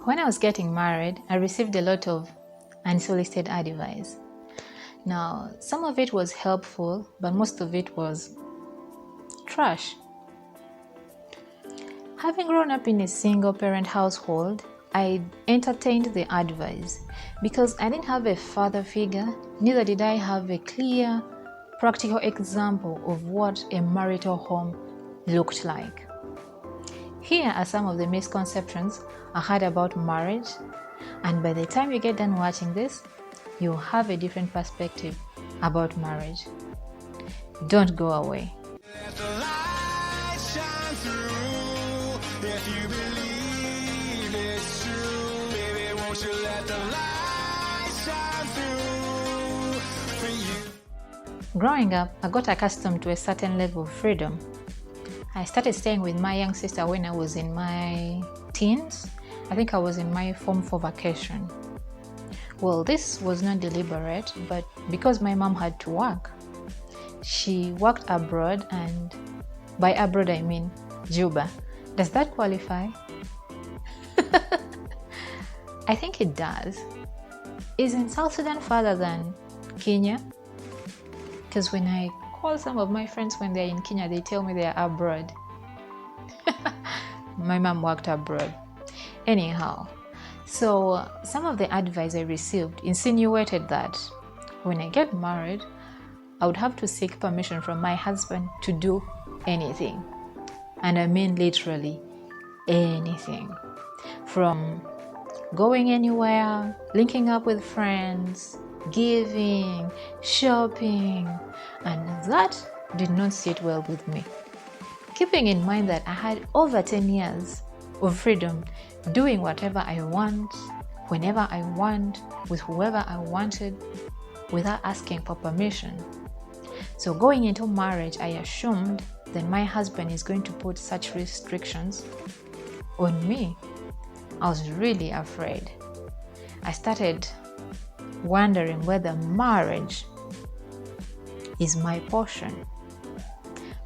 When I was getting married, I received a lot of unsolicited advice. Now, some of it was helpful, but most of it was trash. Having grown up in a single-parent household, I entertained the advice because I didn't have a father figure, neither did I have a clear, practical example of what a marital home looked like. Here are some of the misconceptions I had about marriage, and by the time you get done watching this, you'll have a different perspective about marriage. Don't go away. Let the light shine through. If you believe it's true, baby, won't you let the light shine through for you? Growing up, I got accustomed to a certain level of freedom. I started staying with my young sister when I was in my teens. I think I was in my Form 4 vacation. Well, this was not deliberate, but because my mom had to work. She worked abroad, and by abroad I mean Juba. Does that qualify? I think it does. Isn't South Sudan farther than Kenya? Because when I call some of my friends when they're in Kenya, they tell me they're abroad. My mom worked abroad. Anyhow, so some of the advice I received insinuated that when I get married, I would have to seek permission from my husband to do anything. And I mean literally anything. From going anywhere, linking up with friends, giving, shopping, and that did not sit well with me. Keeping in mind that I had over 10 years of freedom, doing whatever I want, whenever I want, with whoever I wanted, without asking for permission. So going into marriage, I assumed that my husband is going to put such restrictions on me. I was really afraid. I started wondering whether marriage is my portion.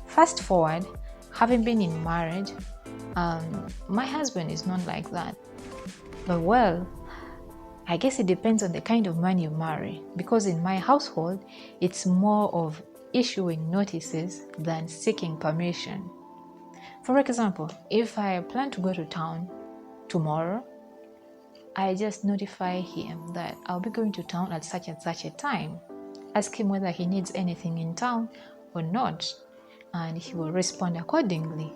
Fast forward, having been in marriage, my husband is not like that. But well, I guess it depends on the kind of man you marry, because in my household, it's more of issuing notices than seeking permission. For example, if I plan to go to town tomorrow, I just notify him that I'll be going to town at such and such a time. Ask him whether he needs anything in town or not, and he will respond accordingly.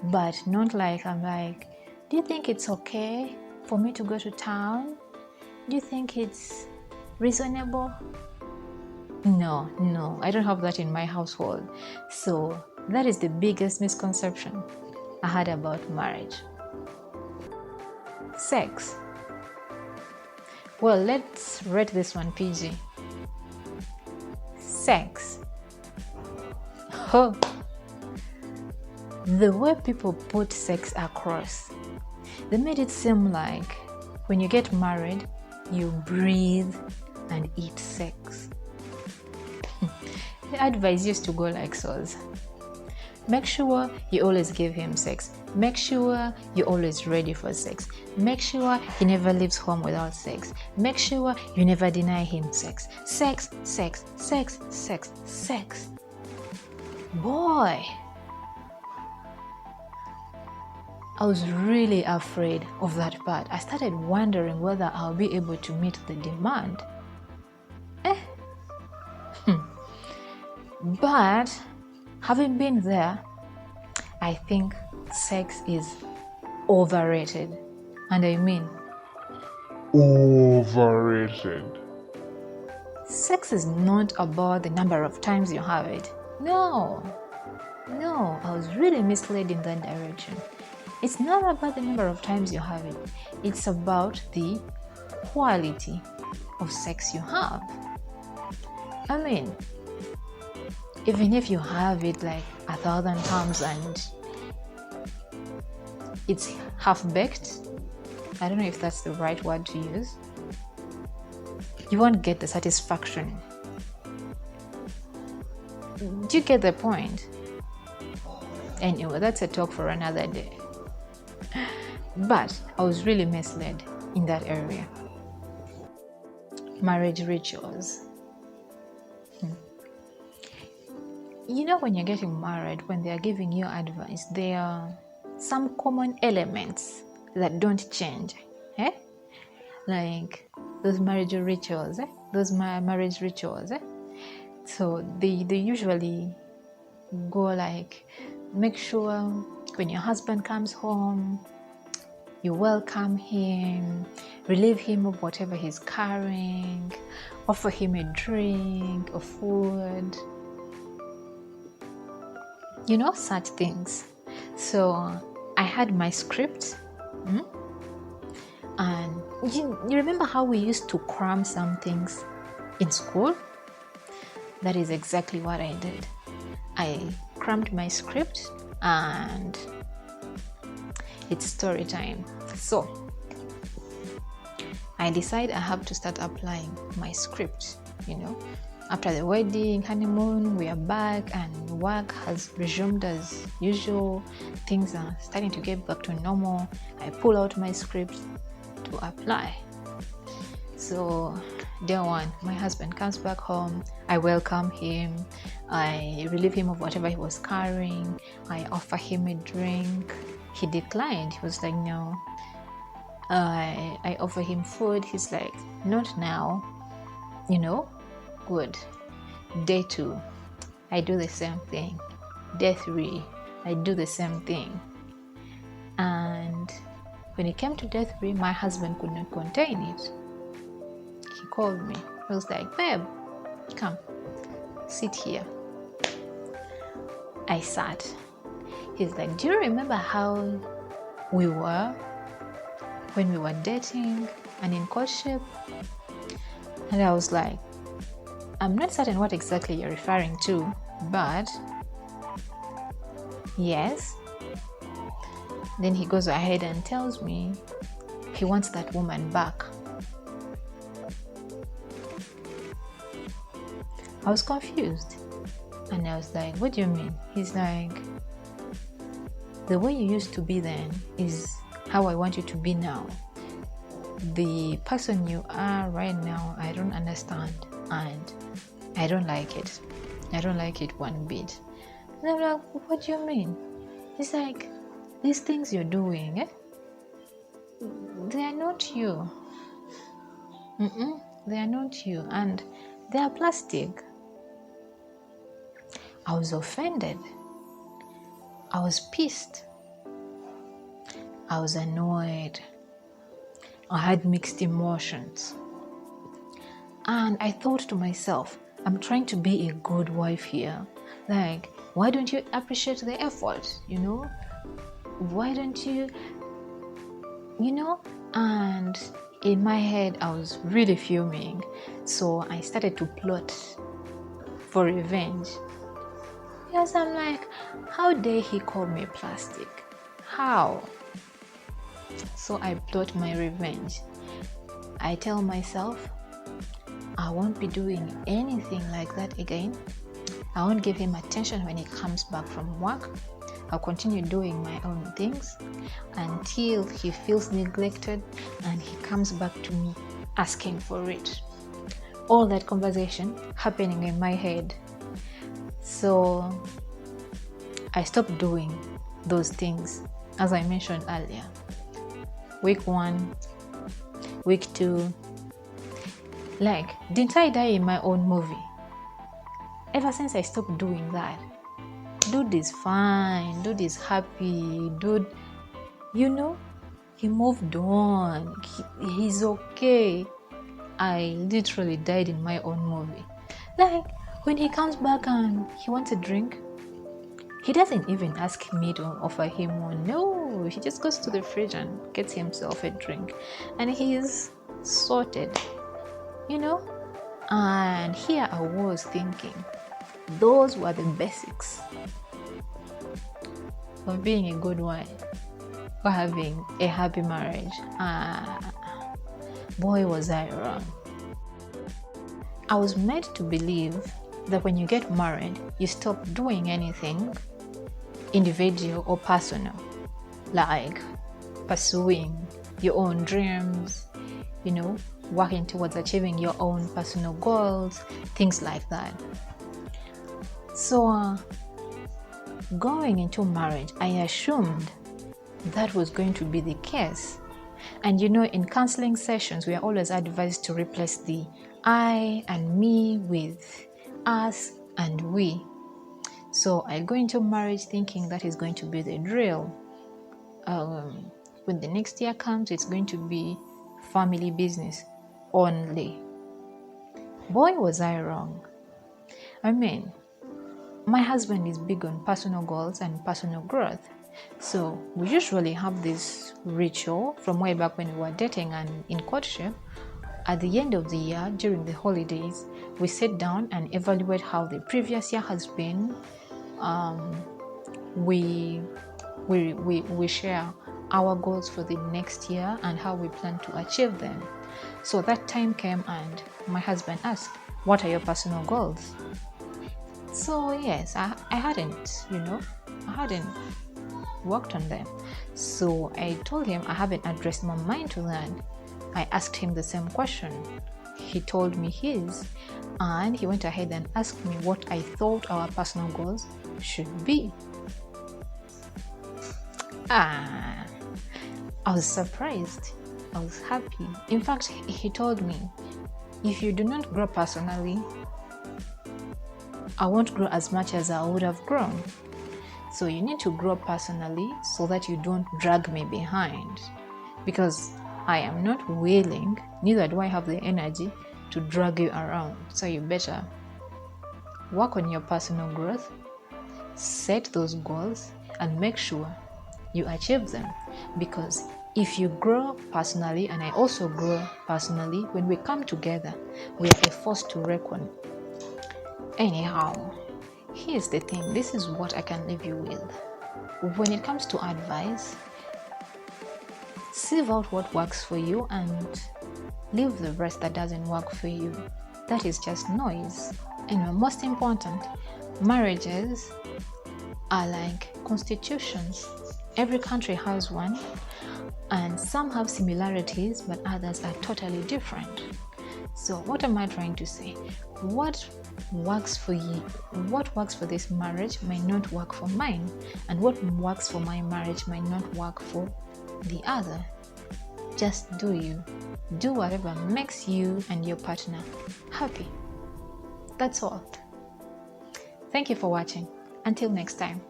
But not like I'm like, do you think it's okay for me to go to town? Do you think it's reasonable? No, I don't have that in my household. So that is the biggest misconception I had about marriage. Sex. Well, let's rate this one PG. Sex. Oh, the way people put sex across, they made it seem like when you get married, you breathe and eat sex. The advice used to go like so. Make sure you always give him sex. Make sure you're always ready for sex. Make sure he never leaves home without sex. Make sure you never deny him sex. Sex, sex, sex, sex, sex. Boy, I was really afraid of that part. I started wondering whether I'll be able to meet the demand. But having been there, I think sex is overrated. And I mean Overrated. sex is not about the number of times you have it. No, I was really misled in that direction. It's not about the number of times you have it. It's about the quality of sex you have. I mean, even if you have it like 1,000 times and it's half-baked, I don't know if that's the right word to use, you won't get the satisfaction. Do you get the point? Anyway, that's a talk for another day. But I was really misled in that area. Marriage rituals. You know, when you're getting married, when they are giving you advice, there are some common elements that don't change. Eh? Like those marriage rituals. Marriage rituals. So they usually go like, make sure when your husband comes home, you welcome him, relieve him of whatever he's carrying, offer him a drink or food, you know, such things. So I had my script, and you remember how we used to cram some things in school? That is exactly what I did. I crammed my script and it's story time. So I decide I have to start applying my script, you know. After the wedding, honeymoon, we are back and work has resumed as usual. Things are starting to get back to normal. I pull out my script to apply. So day one, my husband comes back home. I welcome him. I relieve him of whatever he was carrying. I offer him a drink. He declined. He was like, no. I offer him food. He's like, not now. You know, good. Day 2, I do the same thing. Day 3, I do the same thing. And when it came to day 3, my husband could not contain it. He called me. He was like, babe, come, sit here. I sat. He's like, do you remember how we were when we were dating and in courtship? And I was like, I'm not certain what exactly you're referring to, but yes. Then he goes ahead and tells me he wants that woman back. I was confused and I was like, what do you mean? He's like, the way you used to be then is how I want you to be now. The person you are right now, I don't understand and I don't like it. I don't like it one bit. And I'm like, what do you mean? He's like, these things you're doing, they are not you. They are not you and they are plastic. I was offended. I was pissed. I was annoyed. I had mixed emotions. And I thought to myself, I'm trying to be a good wife here. Like, why don't you appreciate the effort, you know? Why don't you, you know? And in my head, I was really fuming. So I started to plot for revenge. Yes, I'm like, how dare he call me plastic? How? So I plot my revenge. I tell myself, I won't be doing anything like that again. I won't give him attention when he comes back from work. I'll continue doing my own things until he feels neglected and he comes back to me asking for it. All that conversation happening in my head. So I stopped doing those things as I mentioned earlier. Week 1, week 2. Like, didn't I die in my own movie? Ever since I stopped doing that, dude is fine, dude is happy, dude, you know, he moved on, he's okay. I literally died in my own movie. Like, when he comes back and he wants a drink, he doesn't even ask me to offer him one. No, he just goes to the fridge and gets himself a drink. And he's sorted, you know? And here I was thinking, those were the basics of being a good wife or having a happy marriage. Boy, was I wrong. I was made to believe that when you get married, you stop doing anything individual or personal. Like, pursuing your own dreams, working towards achieving your own personal goals, things like that. So going into marriage, I assumed that was going to be the case. And in counseling sessions, we are always advised to replace the I and me with us and we. So I go into marriage thinking that is going to be the drill. When the next year comes, it's going to be family business only. Boy, was I wrong. I mean, my husband is big on personal goals and personal growth. So we usually have this ritual from way back when we were dating and in courtship. At the end of the year, during the holidays, we sit down and evaluate how the previous year has been. We share our goals for the next year and how we plan to achieve them. So that time came and my husband asked, "What are your personal goals?" So yes, I hadn't worked on them. So I told him I haven't addressed my mind to that. I asked him the same question. He told me his, and he went ahead and asked me what I thought our personal goals should be. I was surprised. I was happy. In fact, he told me, if you do not grow personally, I won't grow as much as I would have grown. So you need to grow personally so that you don't drag me behind. Because I am not willing, neither do I have the energy to drag you around. So you better work on your personal growth, set those goals, and make sure you achieve them. Because if you grow personally and I also grow personally, when we come together, we are a force to reckon. Anyhow, here's the thing. This is what I can leave you with. When it comes to advice, sieve out what works for you and leave the rest that doesn't work for you. That is just noise. And most important, marriages are like constitutions. Every country has one, and some have similarities, but others are totally different. So what am I trying to say? What works for you, what works for this marriage might not work for mine, and what works for my marriage might not work for the other. Just do you. Do whatever makes you and your partner happy. That's all. Thank you for watching. Until next time.